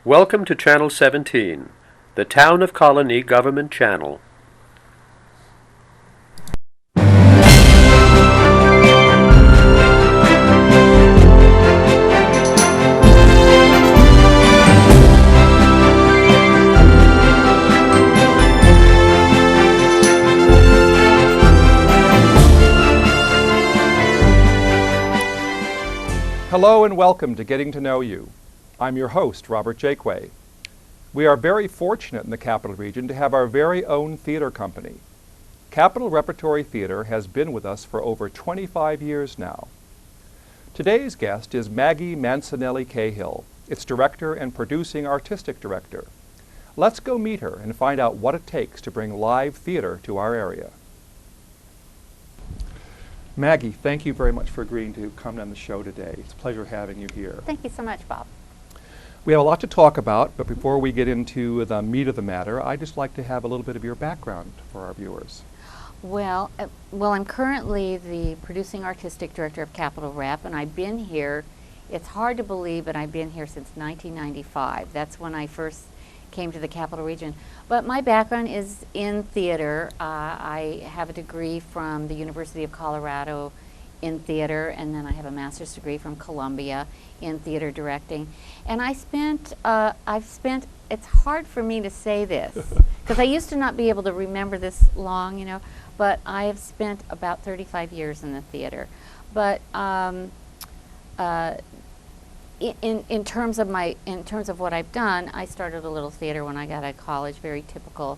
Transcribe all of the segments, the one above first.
Welcome to Channel 17, the Town of Colonie Government Channel. Hello and welcome to Getting to Know You. I'm your host, Robert Jaquay. We are very fortunate in the Capital Region to have our very own theater company. Capital Repertory Theater has been with us for over 25 years now. Today's guest is Maggie Mancinelli-Cahill, its director and producing artistic director. Let's go meet her and find out what it takes to bring live theater to our area. Maggie, thank you very much for agreeing to come on the show today. It's a pleasure having you here. Thank you so much, Bob. We have a lot to talk about, but before we get into the meat of the matter, I'd just like to have a little bit of your background for our viewers. Well, I'm currently the producing artistic director of Capital Rep, and I've been here, it's hard to believe, but I've been here since 1995. That's when I first came to the Capital Region. But my background is in theater. I have a degree from the University of Colorado in theater, and then I have a master's degree from Columbia in theater directing. And I've spent, it's hard for me to say this, because I used to not be able to remember this long, but I have spent about 35 years in the theater. But in terms of what I've done, I started a little theater when I got out of college, very typical,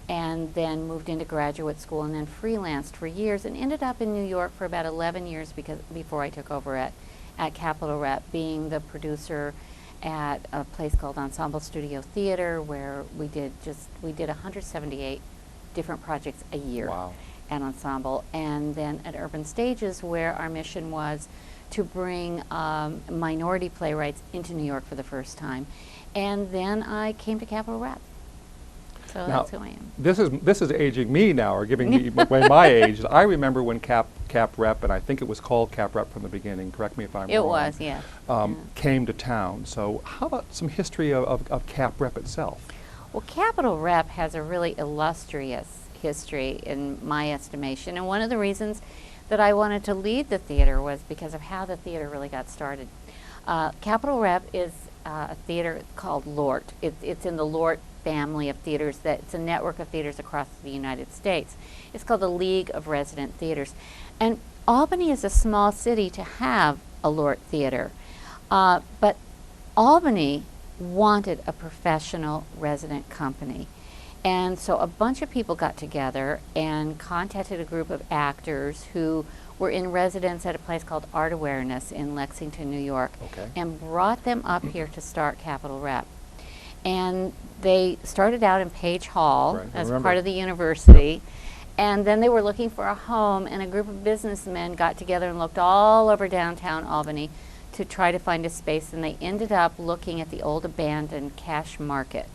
and then moved into graduate school and then freelanced for years and ended up in New York for about 11 years before I took over at Capital Rep, being the producer at a place called Ensemble Studio Theater, where we did 178 different projects a year. Wow. At Ensemble, and then at Urban Stages, where our mission was to bring minority playwrights into New York for the first time. And then I came to Capital Rep. So Now, that's who I am. This is aging me now, or giving me away my age. I remember when Cap Rep, and I think it was called Cap Rep from the beginning, correct me if I'm wrong. It was, yeah. Came to town. So how about some history of Cap Rep itself? Well, Capital Rep has a really illustrious history in my estimation, and one of the reasons that I wanted to lead the theater was because of how the theater really got started. Capital Rep is a theater called LORT. It's in the LORT family of theaters. It's a network of theaters across the United States. It's called the League of Resident Theaters. And Albany is a small city to have a LORT theater, but Albany wanted a professional resident company. And so a bunch of people got together and contacted a group of actors who were in residence at a place called Art Awareness in Lexington, New York, and brought them up here to start Capital Rep. And they started out in Page Hall as part of the university, and then they were looking for a home, and a group of businessmen got together and looked all over downtown Albany to try to find a space, and they ended up looking at the old abandoned Cash Market.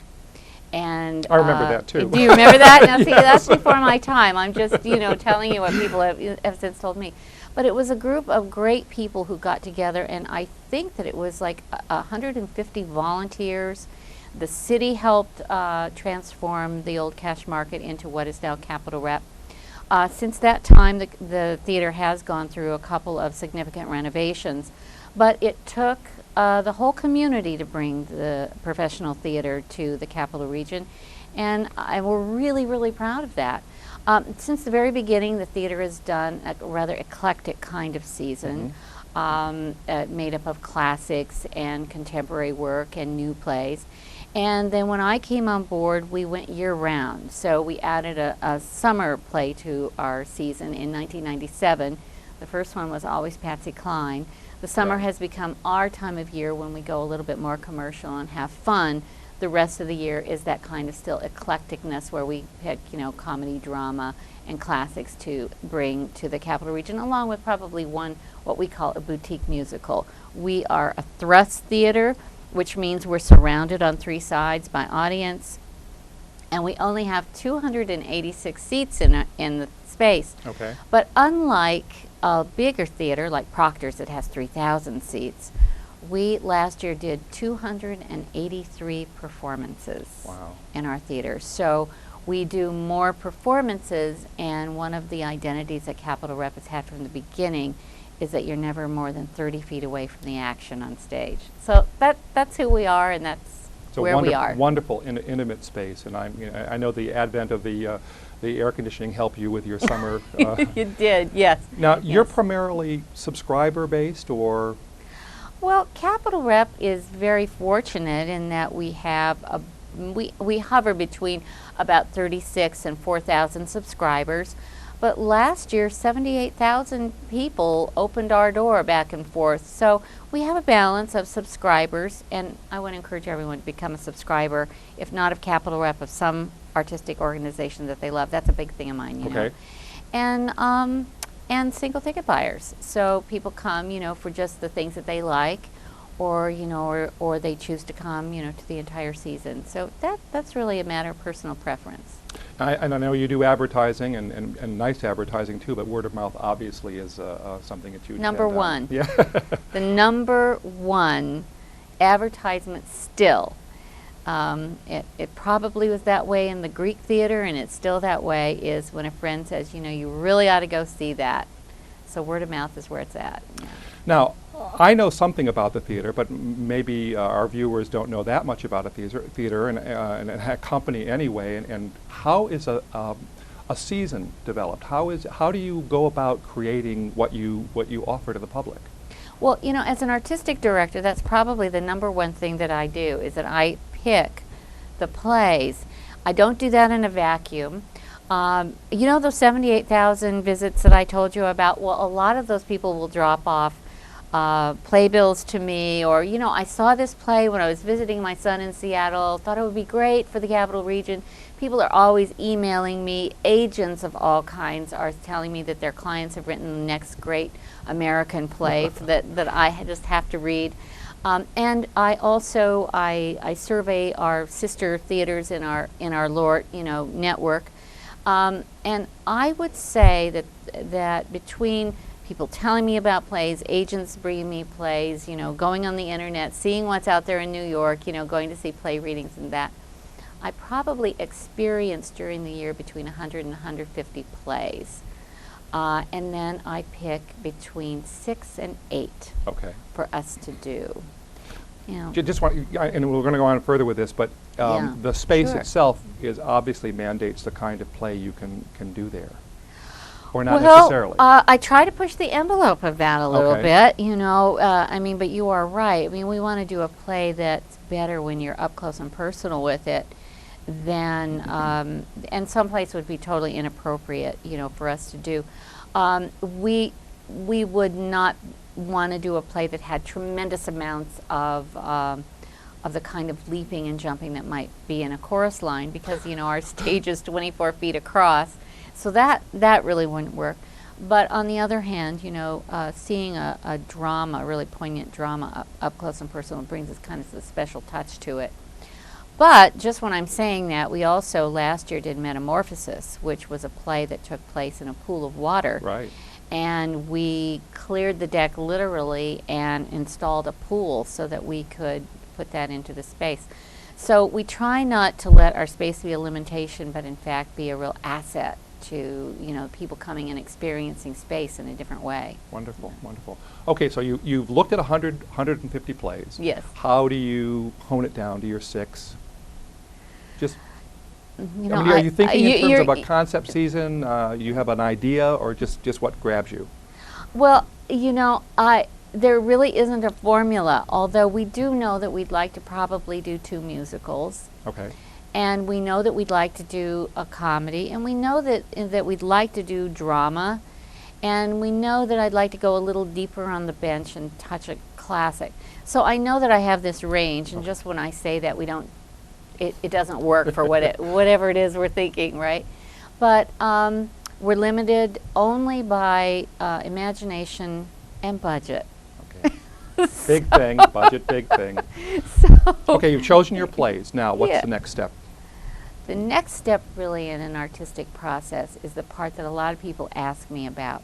And I remember that too. Do you remember that? Now, see, that's before my time. I'm just, telling you what people have since told me. But it was a group of great people who got together, and I think that it was like 150 volunteers. The city helped transform the old Cash Market into what is now Capital Rep. Since that time, the theater has gone through a couple of significant renovations, but it took the whole community to bring the professional theater to the Capital Region, and we're really, really proud of that. Since the very beginning, the theater has done a rather eclectic kind of season, made up of classics and contemporary work and new plays. And then when I came on board, we went year-round. So we added a summer play to our season in 1997. The first one was Always Patsy Cline. The summer has become our time of year when we go a little bit more commercial and have fun. The rest of the year is that kind of still eclecticness where we pick, comedy, drama, and classics to bring to the Capital Region, along with probably what we call a boutique musical. We are a thrust theater, which means we're surrounded on three sides by audience, and we only have 286 seats in the space. Okay. But unlike a bigger theater like Proctor's that has 3,000 seats, We last year did 283 performances Wow. in our theater. So we do more performances, and one of the identities that Capitol Rep has had from the beginning is that you're never more than 30 feet away from the action on stage. So that's who we are, and that's where we are. Wonderful, intimate space, and I know the advent of the air conditioning helped you with your summer. You did, yes. Now, you're Yes. primarily subscriber based, or Well, Capitol Rep is very fortunate in that we have we hover between about 36 and 4,000 subscribers. But last year, 78,000 people opened our door back and forth. So we have a balance of subscribers, and I want to encourage everyone to become a subscriber, if not of Capitol Rep, of some artistic organization that they love. That's a big thing of mine, you know. And single ticket buyers. So people come, for just the things that they like, or they choose to come, to the entire season. So that's really a matter of personal preference. and I know you do advertising and nice advertising too, but word of mouth obviously is something that you Number depend on. one. Yeah. The number one advertisement still. It probably was that way in the Greek theater, and it's still that way, is when a friend says, you really ought to go see that. So word of mouth is where it's at. Yeah. Now, I know something about the theater, but maybe our viewers don't know that much about a theater and a company anyway. And how is a season developed? How do you go about creating what you offer to the public? Well, as an artistic director, that's probably the number one thing that I do, is that I pick the plays. I don't do that in a vacuum. Those 78,000 visits that I told you about, well, a lot of those people will drop off playbills to me, or, I saw this play when I was visiting my son in Seattle, thought it would be great for the Capital Region. People are always emailing me. Agents of all kinds are telling me that their clients have written the next great American play that I just have to read. And I also, I survey our sister theaters in our LORT, network. And I would say that between people telling me about plays, agents bringing me plays, going on the internet, seeing what's out there in New York, going to see play readings and that, I probably experienced during the year between 100 and 150 plays. And then I pick between 6 and 8 for us to do. Just want, and we're going to go on further with this, but Yeah, the space sure. itself is obviously mandates the kind of play you can do there, or not Well, necessarily. I try to push the envelope of that a little Okay. bit, but you are right. We want to do a play that's better when you're up close and personal with it than, and some plays would be totally inappropriate, for us to do. We would not want to do a play that had tremendous amounts of the kind of leaping and jumping that might be in a chorus line, because our stage is 24 feet across, so that really wouldn't work. But on the other hand, seeing a drama, a really poignant drama up close and personal, brings us kind of a special touch to it. But just when I'm saying that, we also last year did Metamorphosis, which was a play that took place in a pool of water. Right. And we cleared the deck literally and installed a pool so that we could put that into the space. So we try not to let our space be a limitation, but in fact be a real asset to people coming and experiencing space in a different way. Wonderful, wonderful. Okay, so you've looked at 150 plays. Yes. How do you hone it down to your 6? Just, I are you thinking in terms you're- of a concept season? You have an idea, or just what grabs you? Well, there really isn't a formula, although we do know that we'd like to probably do 2 musicals. Okay. And we know that we'd like to do a comedy, and we know that we'd like to do drama, and we know that I'd like to go a little deeper on the bench and touch a classic. So I know that I have this range, and just when I say that, it doesn't work for whatever it is we're thinking, right? But we're limited only by imagination and budget. Okay. Big thing, budget, big thing. So Okay, you've chosen your plays. Now, what's Yeah. the next step? the next step really in an artistic process is the part that a lot of people ask me about,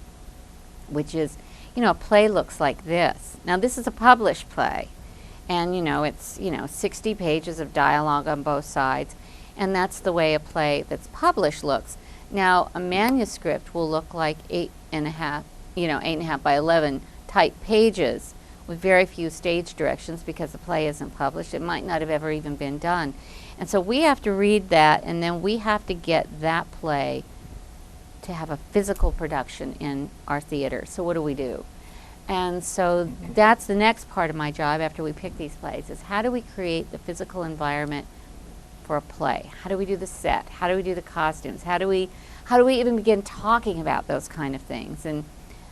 which is, a play looks like this. Now, this is a published play, and, it's, 60 pages of dialogue on both sides, and that's the way a play that's published looks. Now, a manuscript will look like 8.5 by 11 type pages with very few stage directions because the play isn't published. It might not have ever even been done. And so we have to read that, and then we have to get that play to have a physical production in our theater. So what do? And so that's the next part of my job after we pick these plays, is how do we create the physical environment for a play? How do we do the set? How do we do the costumes? How do we even begin talking about those kind of things? And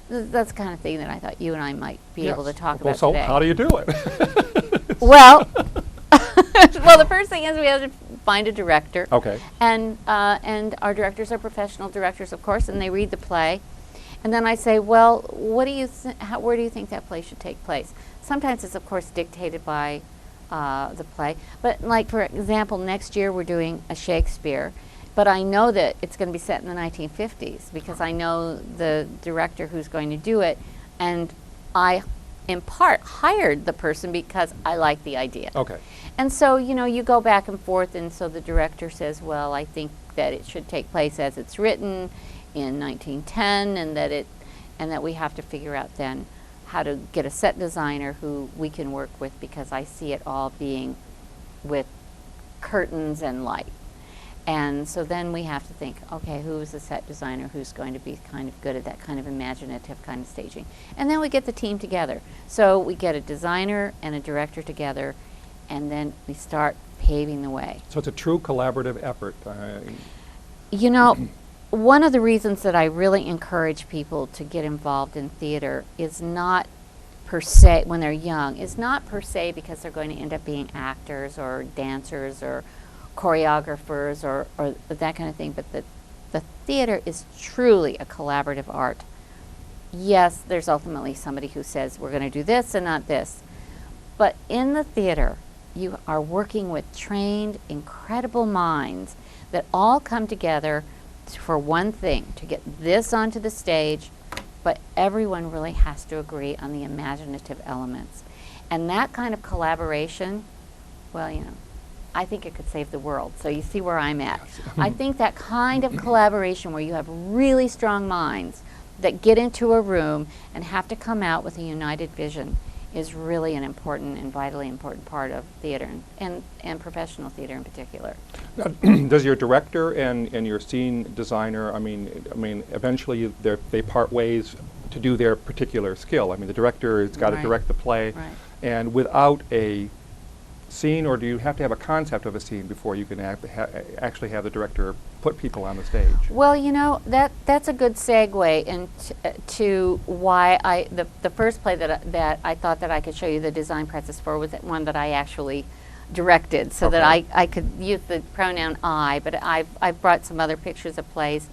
that's the kind of thing that I thought you and I might be able to talk about so today. How do you do it? Well, well, the first thing is we have to find a director. Okay. And our directors are professional directors, of course, and they read the play. And then I say, well, where do you think that play should take place? Sometimes it's, of course, dictated by the play. But, like, for example, next year we're doing a Shakespeare. But I know that it's going to be set in the 1950s because I know the director who's going to do it. And I, in part, hired the person because I like the idea. Okay. And so, you go back and forth, and so the director says, well, I think that it should take place as it's written in 1910, and that we have to figure out then how to get a set designer who we can work with, because I see it all being with curtains and light. And so then we have to think, okay, who's the set designer who's going to be kind of good at that kind of imaginative kind of staging? And then we get the team together. So we get a designer and a director together, and then we start paving the way. So it's a true collaborative effort. One of the reasons that I really encourage people to get involved in theater is not per se, when they're young, is not per se because they're going to end up being actors or dancers or choreographers or that kind of thing, but the theater is truly a collaborative art. Yes, there's ultimately somebody who says we're going to do this and not this, but in the theater you are working with trained, incredible minds that all come together for one thing, to get this onto the stage, but everyone really has to agree on the imaginative elements. And that kind of collaboration, well, I think it could save the world. So you see where I'm at. I think that kind of collaboration where you have really strong minds that get into a room and have to come out with a united vision is really an important and vitally important part of theater and professional theater in particular. Now, does your director and your scene designer, I mean, eventually they part ways to do their particular skill. I mean, the director has got to direct the play, and without a scene, or do you have to have a concept of a scene before you can actually have the director put people on the stage? Well, that's a good segue into why the first play that I thought that I could show you the design process for was one that I actually directed, so that I could use the pronoun I, but I've brought some other pictures of plays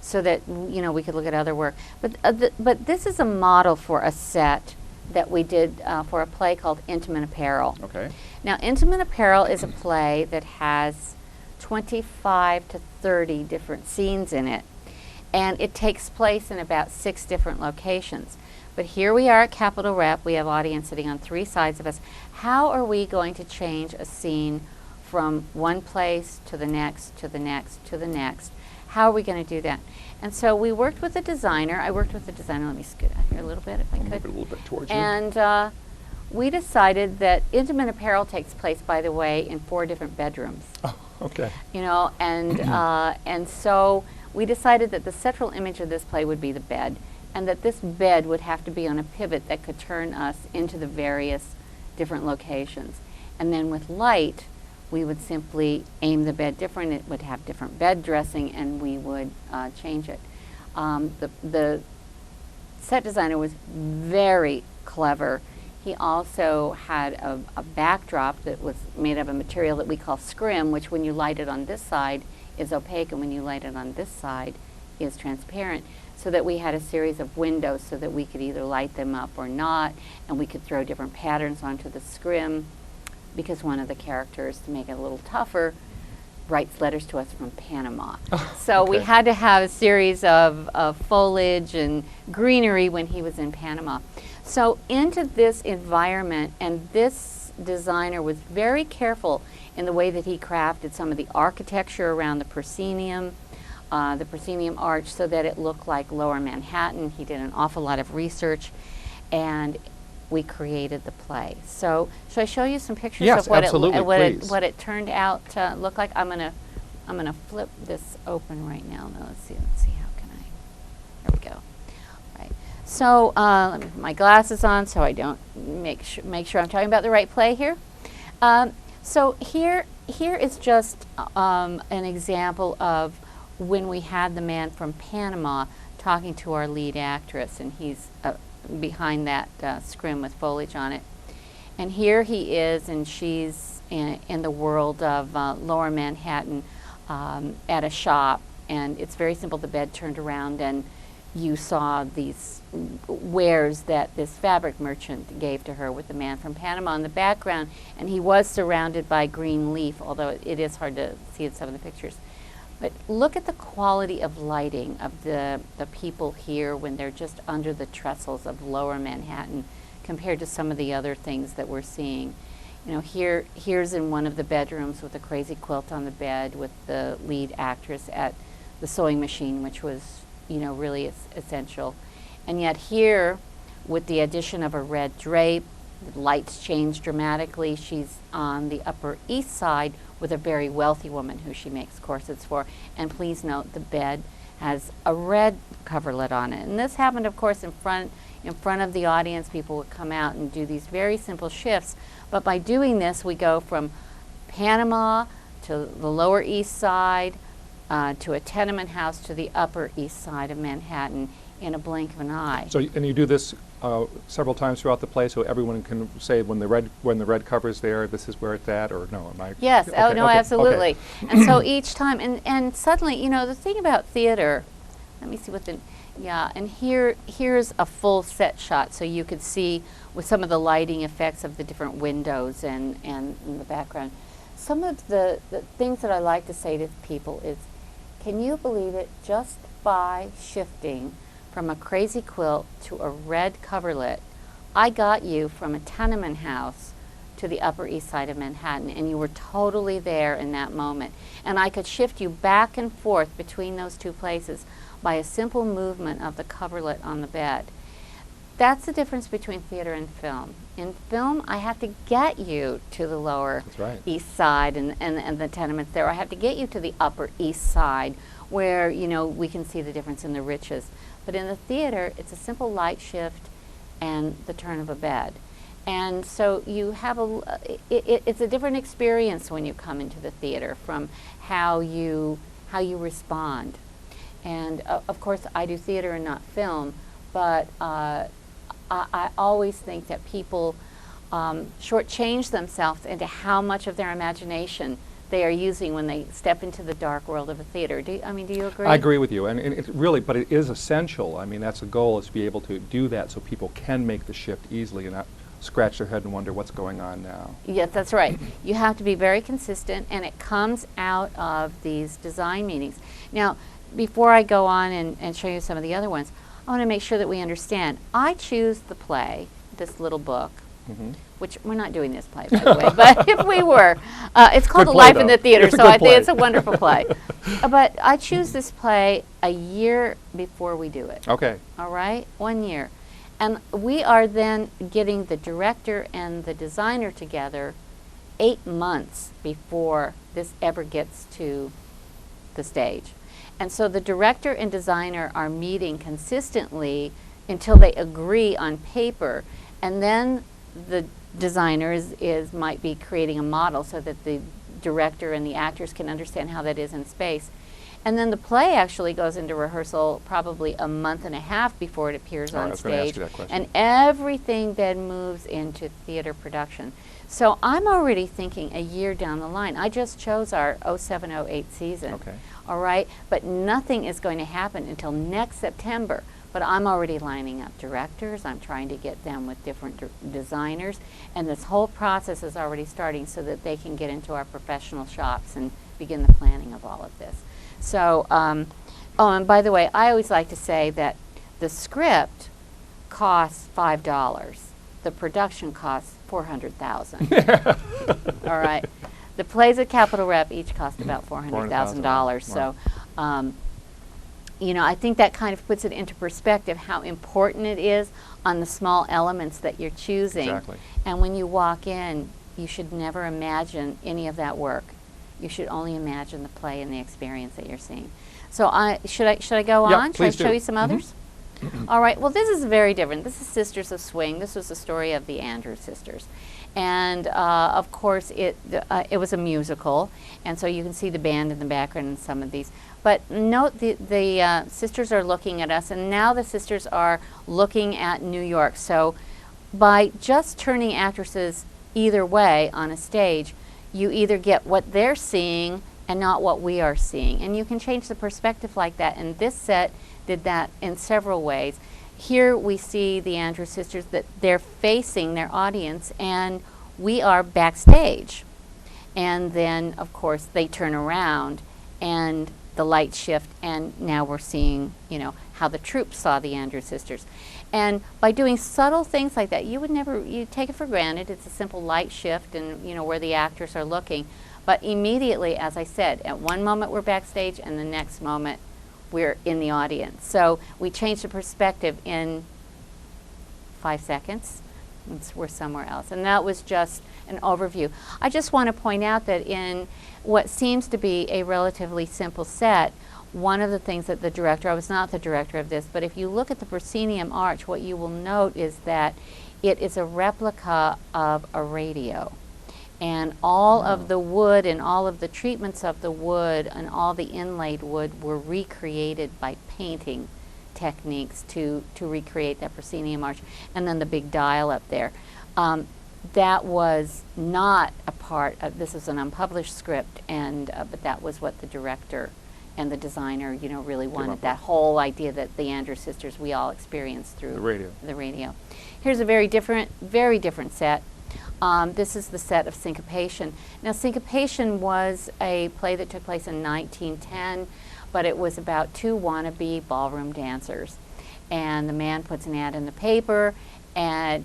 so that we could look at other work. But this is a model for a set that we did for a play called Intimate Apparel. Okay. Now, Intimate Apparel is a play that has 25 to 30 different scenes in it, and it takes place in about 6 different locations. But here we are at Capitol Rep. We have audience sitting on 3 sides of us. How are we going to change a scene from one place to the next, to the next, to the next? How are we going to do that? And so we worked with a designer. I worked with a designer. Let me scoot out here a little bit if I could. Move it a little bit towards you. And we decided that Intimate Apparel takes place, by the way, in 4 different bedrooms. Oh, okay. And so we decided that the central image of this play would be the bed, and that this bed would have to be on a pivot that could turn us into the various different locations. And then with light, we would simply aim the bed different. It would have different bed dressing, and we would change it. The set designer was very clever. He also had a backdrop that was made of a material that we call scrim, which when you light it on this side is opaque, and when you light it on this side is transparent, so that we had a series of windows so that we could either light them up or not, and we could throw different patterns onto the scrim, because one of the characters, to make it a little tougher, writes letters to us from Panama. So we Okay. had to have a series of foliage and greenery when he was in Panama. So into this environment, and this designer was very careful in the way that he crafted some of the architecture around the proscenium arch, so that it looked like Lower Manhattan. He did an awful lot of research, and we created the play. So should I show you some pictures Yes, of what absolutely, please. what it turned out to look like? I'm gonna flip this open right now. No, let's see. How can I? There we go. Right. So let me put my glasses on so I don't make sure I'm talking about the right play here. So here is just an example of when we had the man from Panama talking to our lead actress, and he's behind that scrim with foliage on it. And here he is, and she's in the world of Lower Manhattan at a shop, and it's very simple. The bed turned around, and you saw these wares that this fabric merchant gave to her with the man from Panama in the background, and he was surrounded by green leaf, although it is hard to see in some of the pictures. But look at the quality of lighting of the people here when they're just under the trestles of Lower Manhattan compared to some of the other things that we're seeing. You know, here's in one of the bedrooms with a crazy quilt on the bed with the lead actress at the sewing machine, which was, you know, really essential. And yet here, with the addition of a red drape, the lights change dramatically. She's on the Upper East Side with a very wealthy woman who she makes corsets for. And please note, the bed has a red coverlet on it. And this happened, of course, in front of the audience. People would come out and do these very simple shifts. But by doing this, we go from Panama to the Lower East Side, to a tenement house to the Upper East Side of Manhattan in a blink of an eye. So, and you do this several times throughout the play, so everyone can say when the red cover's there, this is where it's at, or no? Am I? Yes. Okay, Oh no, okay, absolutely. okay. And so each time, and suddenly, you know, the thing about theater. Let me see what the. Yeah, and here's a full set shot, so you could see with some of the lighting effects of the different windows and in the background. Some of the things that I like to say to people is, can you believe it? Just by shifting from a crazy quilt to a red coverlet, I got you from a tenement house to the Upper East Side of Manhattan, and you were totally there in that moment. And I could shift you back and forth between those two places by a simple movement of the coverlet on the bed. That's the difference between theater and film. In film, I have to get you to the Lower That's right. East Side and the tenements there. I have to get you to the Upper East Side where, you know, we can see the difference in the riches. But in the theater, it's a simple light shift and the turn of a bed. And so you have it's a different experience when you come into the theater from how you respond. And of course, I do theater and not film, but I always think that people shortchange themselves into how much of their imagination they are using when they step into the dark world of a theater. Do you agree? I agree with you, and it really, but it is essential. I mean, that's the goal, is to be able to do that so people can make the shift easily and not scratch their head and wonder what's going on now. Yes, that's right. You have to be very consistent, and it comes out of these design meetings. Now, before I go on and show you some of the other ones, I want to make sure that we understand. I choose the play, this little book, which we're not doing this play, by the way, but if we were, it's called Good A play, Life in though. the Theater, It's a so good I think play. it's a wonderful play. But I choose this play a year before we do it. Okay. All right, 1 year. And we are then getting the director and the designer together 8 months before this ever gets to the stage. And so the director and designer are meeting consistently until they agree on paper. And then the designer might be creating a model so that the director and the actors can understand how that is in space. And then the play actually goes into rehearsal probably a month and a half before it appears All right, I on was gonna ask stage. you that question. And everything then moves into theater production. So I'm already thinking a year down the line. I just chose our 07-08 season. Okay. All right? But nothing is going to happen until next September. But I'm already lining up directors. I'm trying to get them with different designers. And this whole process is already starting so that they can get into our professional shops and begin the planning of all of this. So, oh, and by the way, I always like to say that the script costs $5. The production costs $400,000. All right. The plays at Capitol Rep each cost about $400,000. So, you know, I think that kind of puts it into perspective how important it is on the small elements that you're choosing. Exactly. And when you walk in, you should never imagine any of that work. You should only imagine the play and the experience that you're seeing. So should I go Yep, on? Should I please show do. you some others? All right. Well, this is very different. This is Sisters of Swing. This was the story of the Andrews sisters. And of course, it was a musical, and so you can see the band in the background in some of these. But note the sisters are looking at us, and now the sisters are looking at New York. So by just turning actresses either way on a stage, you either get what they're seeing and not what we are seeing. And you can change the perspective like that. And this set did that in several ways. Here we see the Andrews sisters, that they're facing their audience, and we are backstage. And then, of course, they turn around and the lights shift, and now we're seeing, you know, how the troupe saw the Andrews sisters. And by doing subtle things like that, you take it for granted. It's a simple light shift and, you know, where the actors are looking. But immediately, as I said, at one moment we're backstage and the next moment we're in the audience. So we changed the perspective in 5 seconds. We're somewhere else. And that was just an overview. I just want to point out that in what seems to be a relatively simple set, one of the things that the director, I was not the director of this, but if you look at the proscenium arch, what you will note is that it is a replica of a radio. And all of the wood and all of the treatments of the wood and all the inlaid wood were recreated by painting techniques to recreate that proscenium arch. And then the big dial up there. That was not a part of, this is an unpublished script, and but that was what the director and the designer, you know, really wanted, that whole idea that the Andrews sisters we all experienced through the radio. Here's a very different set. This is the set of Syncopation. Now, Syncopation was a play that took place in 1910, but it was about two wannabe ballroom dancers. And the man puts an ad in the paper, and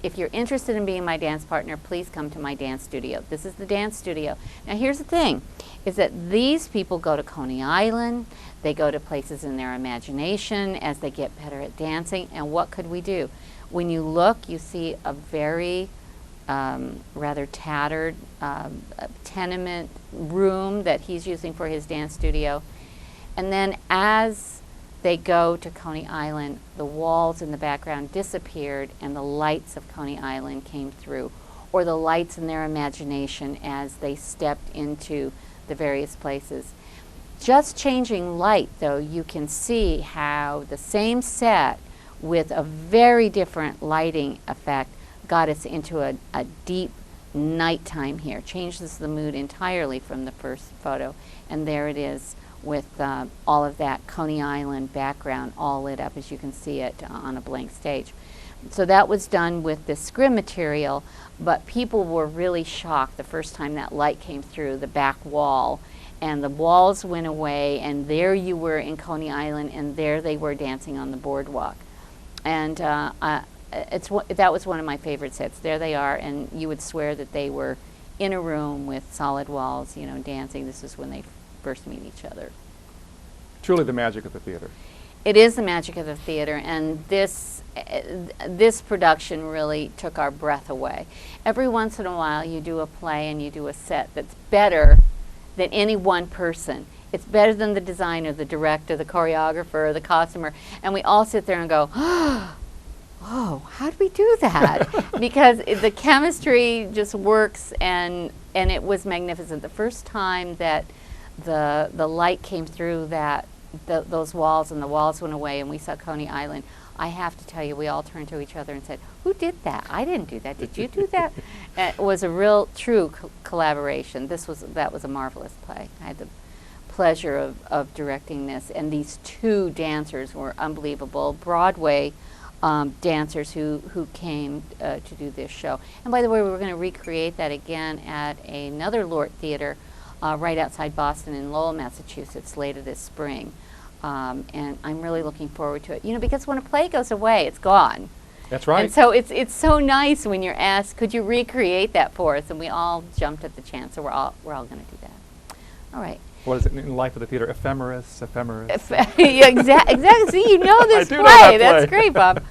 if you're interested in being my dance partner, please come to my dance studio. This is the dance studio. Now, here's the thing, is that these people go to Coney Island, they go to places in their imagination as they get better at dancing, and what could we do? When you look, you see a very rather tattered tenement room that he's using for his dance studio. And then as they go to Coney Island, the walls in the background disappeared and the lights of Coney Island came through, or the lights in their imagination as they stepped into the various places. Just changing light, though, you can see how the same set with a very different lighting effect got us into a deep nighttime here. Changes the mood entirely from the first photo. And there it is with all of that Coney Island background all lit up as you can see it on a blank stage. So that was done with the scrim material, but people were really shocked the first time that light came through the back wall, and the walls went away, and there you were in Coney Island, and there they were dancing on the boardwalk. And that was one of my favorite sets. There they are, and you would swear that they were in a room with solid walls, you know, dancing. This is when they first meet each other. Truly the magic of the theater. It is the magic of the theater, and this production really took our breath away. Every once in a while you do a play and you do a set that's better than any one person. It's better than the designer, the director, the choreographer, the costumer, and we all sit there and go, oh, how did we do that? Because the chemistry just works, and it was magnificent. The first time that the light came through those walls and the walls went away and we saw Coney Island, I have to tell you, we all turned to each other and said, who did that? I didn't do that. Did you do that? It was a real, true collaboration. That was a marvelous play. I had the pleasure of directing this, and these two dancers were unbelievable Broadway dancers who came to do this show. And by the way, we're going to recreate that again at another Lort Theater right outside Boston in Lowell, Massachusetts, later this spring. And I'm really looking forward to it. You know, because when a play goes away, it's gone. That's right. And so it's so nice when you're asked, could you recreate that for us? And we all jumped at the chance, so we're all going to do that. All right. What is it in Life of the Theater? Ephemeris. Yeah, exactly. See, you know this I do play. know that play. That's great, Bob.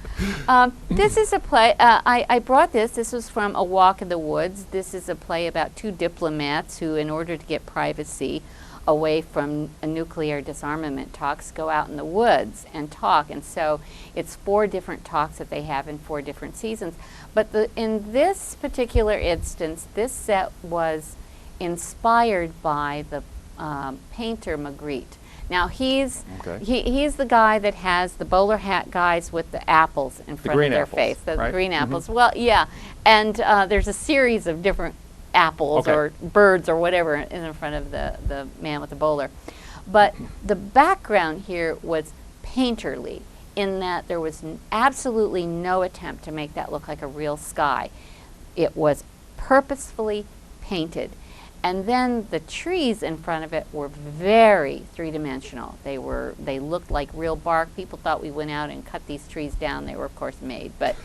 This is a play. I brought this. This was from A Walk in the Woods. This is a play about two diplomats who, in order to get privacy away from a nuclear disarmament talks, go out in the woods and talk. And so it's 4 different talks that they have in 4 different seasons. But in this particular instance, this set was inspired by the painter Magritte. Now he's the guy that has the bowler hat guys with the apples in front of their face, the green apples. Well, yeah, and there's a series of different apples or birds or whatever in front of the man with the bowler. But the background here was painterly in that there was absolutely no attempt to make that look like a real sky. It was purposefully painted. And then the trees in front of it were very three-dimensional. They looked like real bark. People thought we went out and cut these trees down. They were, of course, made, but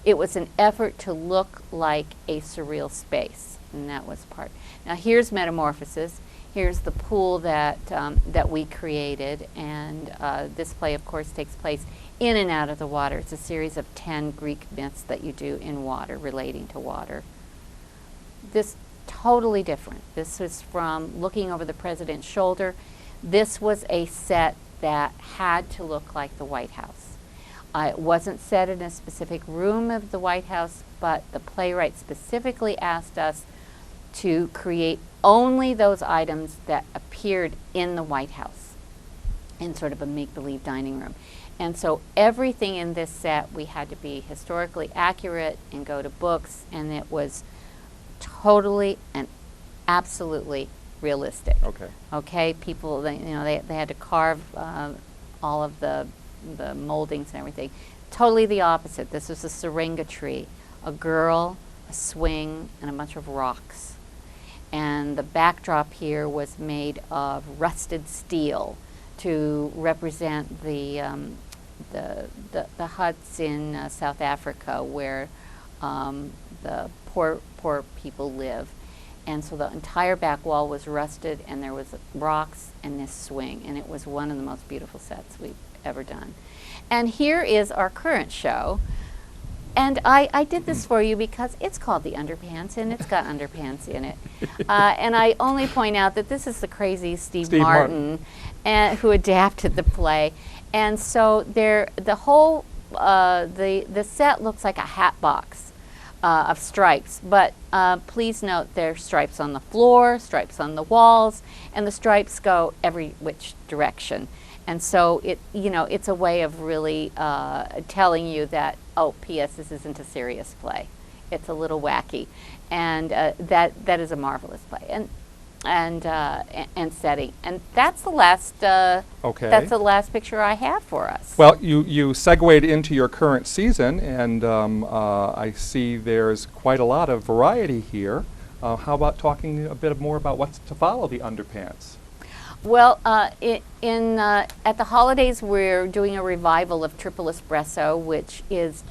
it was an effort to look like a surreal space, and that was part. Now here's Metamorphosis. Here's the pool that we created, and this play, of course, takes place in and out of the water. It's a series of 10 Greek myths that you do in water, relating to water. This totally different. This was from Looking Over the President's Shoulder. This was a set that had to look like the White House. It wasn't set in a specific room of the White House, but the playwright specifically asked us to create only those items that appeared in the White House in sort of a make-believe dining room. And so everything in this set, we had to be historically accurate and go to books, and it was totally and absolutely realistic. Okay, people, they had to carve all of the moldings and everything. Totally the opposite. This was a syringa tree, a girl, a swing, and a bunch of rocks. And the backdrop here was made of rusted steel to represent the huts in South Africa where the poor people live. And so the entire back wall was rusted, and there was rocks and this swing, and it was one of the most beautiful sets we've ever done. And here is our current show. And I did this for you because it's called The Underpants, and it's got underpants in it. And I only point out that this is the crazy Steve Martin who adapted the play. And so the whole the set looks like a hat box of stripes, but please note there's stripes on the floor, stripes on the walls, and the stripes go every which direction. And so it's a way of really telling you that, oh, P.S., this isn't a serious play. It's a little wacky, and that is a marvelous play and setting. And that's the last. That's the last picture I have for us. Well, you segued into your current season, and I see there's quite a lot of variety here. How about talking a bit more about what's to follow The Underpants? Well, at the holidays, we're doing a revival of Triple Espresso, which is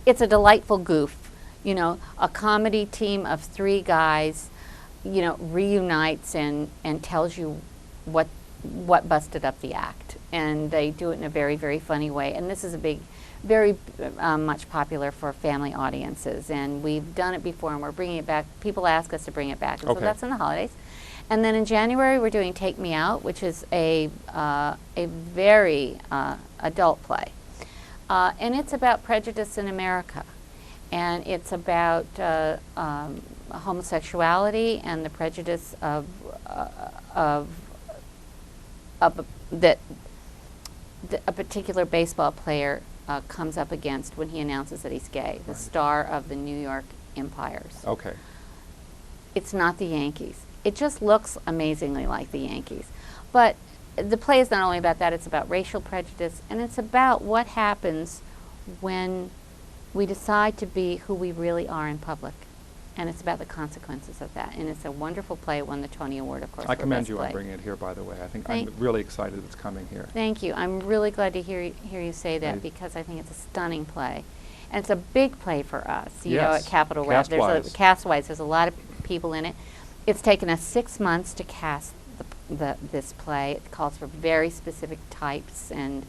it's a delightful goof. A comedy team of 3 guys, reunites and tells you what busted up the act. And they do it in a very, very funny way. And this is very much popular for family audiences. And we've done it before, and we're bringing it back. People ask us to bring it back. And so that's in the holidays. And then in January, we're doing Take Me Out, which is a very adult play. And it's about prejudice in America. And it's about homosexuality and the prejudice that a particular baseball player comes up against when he announces that he's gay, the star of the New York Empires. Okay. It's not the Yankees. it just looks amazingly like the Yankees. But the play is not only about that, it's about racial prejudice, and it's about what happens when we decide to be who we really are in public. And it's about the consequences of that. And it's a wonderful play. It won the Tony Award, of course. I for commend Best you Play. on bringing it here, by the way. I think I'm really excited it's coming here. Thank you. I'm really glad to hear you say that, Right. because I think it's a stunning play. And it's a big play for us, you know, Yes. at Capitol Rep. Cast-wise. Cast-wise, there's a lot of people in it. It's taken us 6 months to cast this play. It calls for very specific types, and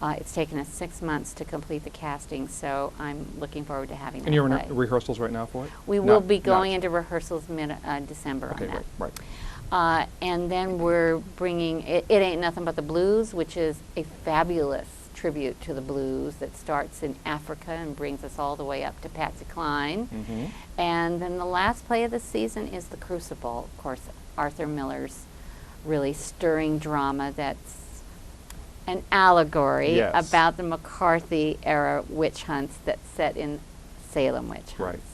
it's taken us 6 months to complete the casting, so I'm looking forward to having that And you're play. in rehearsals right now for it? We will be going into rehearsals mid-December Okay, on that. right. And then we're bringing It Ain't Nothing But the Blues, which is a fabulous tribute to the blues that starts in Africa and brings us all the way up to Patsy Cline. Mm-hmm. And then the last play of the season is The Crucible, of course, Arthur Miller's really stirring drama that's an allegory Yes. about the McCarthy-era witch hunts that's set in Salem witch hunts.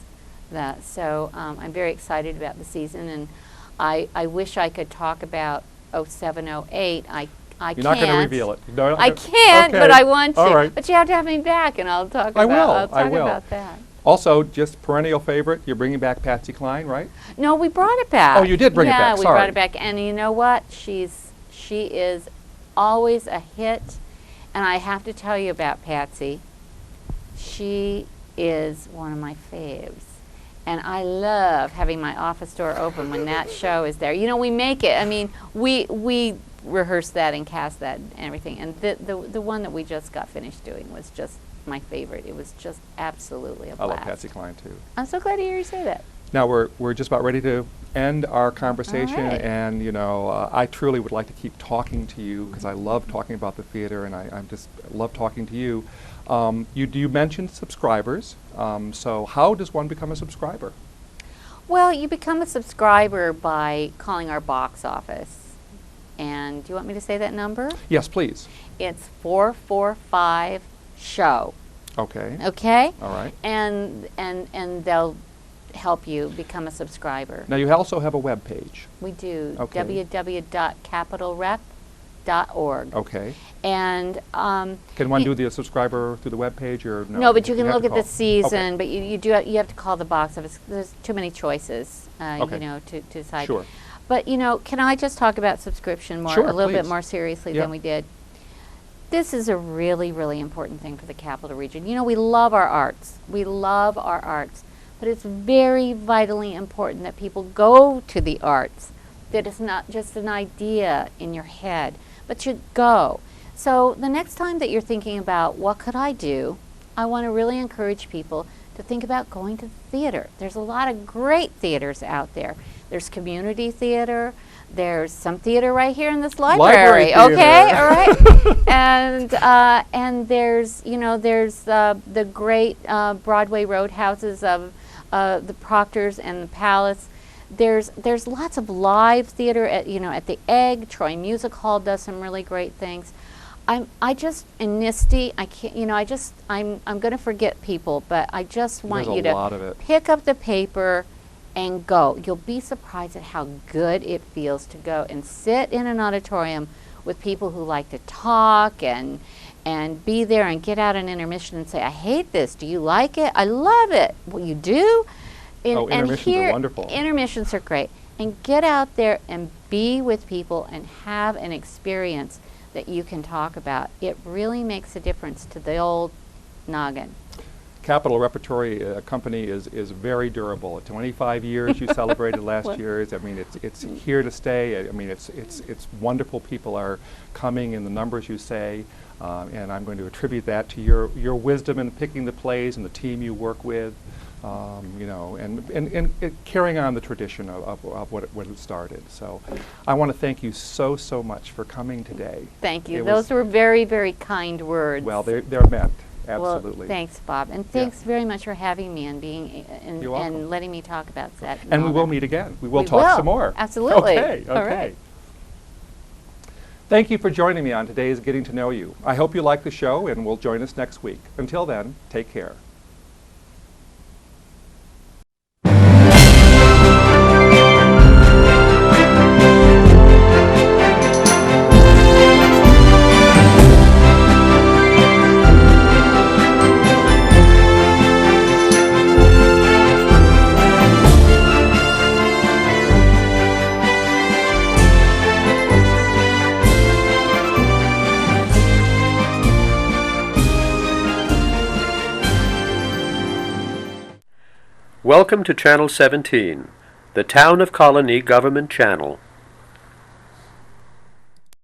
Right. So I'm very excited about the season, and I wish I could talk about 07, 08. I You're can't. not going to reveal it. No, I can't, but I want to. All right. But you have to have me back, and I'll talk I about. will. I'll talk I will. about that. Also, just perennial favorite, you're bringing back Patsy Cline, right? No, we brought it back. Oh, you did bring it back. Yeah, we Sorry. brought it back, and you know what? She is always a hit, and I have to tell you about Patsy. She is one of my faves. And I love having my office door open when that show is there. You know, we make it. I mean, we rehearse that and cast that and everything. And the one that we just got finished doing was just my favorite. It was just absolutely a I blast. love Patsy Cline, too. I'm so glad to hear you say that. Now, we're just about ready to end our conversation, All right. and, you know, I truly would like to keep talking to you because I love talking about the theater, and I just love talking to you. You mentioned subscribers, so how does one become a subscriber? Well, you become a subscriber by calling our box office. And do you want me to say that number? Yes, please. It's 445-SHOW. Okay. Okay? All right. And they'll help you become a subscriber. Now, you also have a web page. We do. Okay. www.capitalrep.org. Okay. And Can one do the subscriber through the web page or no? no, but you can have look to at the call. season, Okay. but you have to call the box office. There's too many choices, Okay. you know, to decide. Sure. But, you know, can I just talk about subscription more, Sure, a little bit please. more seriously Yeah. than we did? This is a really, really important thing for the Capital Region. You know, we love our arts. We love our arts. But it's very vitally important that people go to the arts, that it's not just an idea in your head, but you go. So the next time that you're thinking about what could I do, I want to really encourage people to think about going to the theater. There's a lot of great theaters out there. There's community theater. There's some theater right here in this library. Library Okay, theater. all right. And there's, you know, there's the great Broadway roadhouses of the Proctors and the Palace. There's lots of live theater at, you know, at the Egg. Troy Music Hall does some really great things. I just in NISTY, I can't, you know, I'm going to forget people, but I just want There's you a lot of it. to pick up the paper and go. You'll be surprised at how good it feels to go and sit in an auditorium with people who like to talk and be there and get out an intermission and say, I hate this. Do you like it? I love it. Well, you do? Intermissions are wonderful. Intermissions are great. And get out there and be with people and have an experience that you can talk about. It really makes a difference to the old noggin. Capital Repertory Company is very durable. 25 years you celebrated last year. I mean, it's here to stay. I mean, it's wonderful. People are coming in the numbers you say, and I'm going to attribute that to your wisdom in picking the plays and the team you work with, you know, and carrying on the tradition of what it started. So, I want to thank you so much for coming today. Thank you. It Those was- were very, very kind words. Well, they're meant. Absolutely. Well, thanks, Bob, and thanks very much for having me and being You're welcome. and letting me talk about that. And we all will that. meet again. We will We talk will. some more. Absolutely. Okay. All right. Thank you for joining me on today's Getting to Know You. I hope you like the show and will join us next week. Until then, take care. Welcome to Channel 17, the Town of Colonie Government Channel.